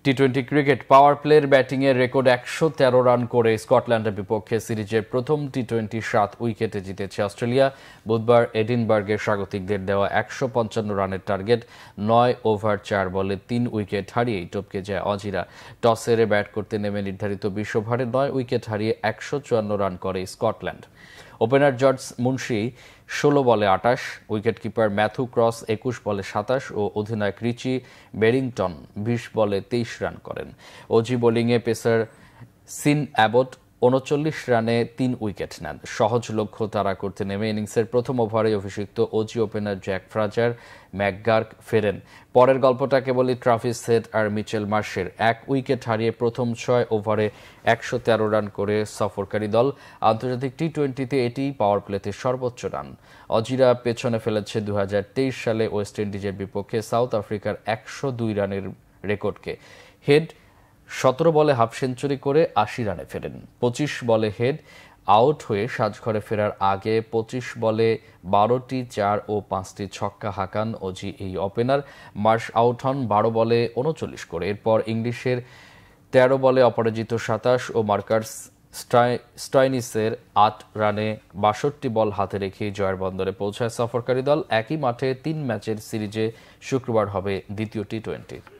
টি-20 cricket পাওয়ার প্লের ব্যাটিংয়ের record ১১৩ run করে স্কটল্যান্ডের বিপক্ষে সিরিজের প্রথম টি-20 7 উইকেটে জিতেছে অস্ট্রেলিয়া। বুধবার এডিনবার্গে স্বাগতিকদের দেওয়া ১৫৫ রানের টার্গেট ৯ ওভার ৪ বলে ৩ উইকেট হারিয়েই টপকে যায় অজিরা। টস হেরে ব্যাট করতে নেমে নির্ধারিত ২০ ওভারে ৯ উইকেট হারিয়ে ১৫৪ রান করে স্কটল্যান্ড। ওপেনার জর্জ মুনশি ১৬ বলে ২৮, উইকেটকিপার ম্যাথু ক্রস ২১ বলে ২৭ ও অধিনায়ক রিচি বেরিংটন ২০ বলে ২৩ রান করেন। অজি বোলিংয়ে পেসার সিন অ্যাবট ৩৯ রানে ৩ উইকেট নেন। সহজ লক্ষ্য তাড়া করতে নেমে ইনিংসের প্রথম ওভারে অভিষিক্ত অজি ওপেনার জ্যাক ফ্রাজার ম্যাকগার্ক ফেরেন। পরের গল্পটা কেবলই ট্রাভিস হেড আর মিচেল মার্শের। ১ উইকেট হারিয়ে প্রথম ৬ ওভারে ১১৩ রান করে সফরকারী দল। আন্তর্জাতিক টি-20তে এটিই পাওয়ার প্লেতে সর্বোচ্চ রান। অজিরা পেছনে ফেলেছে ২০২৩ সালে ওয়েস্ট ইন্ডিজের বিপক্ষে সাউথ আফ্রিকার ১০২ রানের রেকর্ডকে। হেড ১৭ বলে হাফ সেঞ্চুরি করে ৮০ রানে ফেরেন। ২৫ বলে হেড আউট হয়ে সাজঘরে ফেরার আগে ২৫ বলে ১২টি ৪ ও ৫টি ছক্কা হাঁকান অজি এই ওপেনার। মার্শ আউট হন ১২ বলে ৩৯ করে। এরপর ইংলিশের ১৩ বলে অপরাজিত ২৭ ও মার্কাস স্টয়নিসের ৮ রানে ৬২ বল হাতে রেখেই জয়ের বন্দরে পৌঁছায় সফরকারী দল। একই মাঠে ৩ ম্যাচের সিরিজে শুক্রবার হবে দ্বিতীয় টি-20।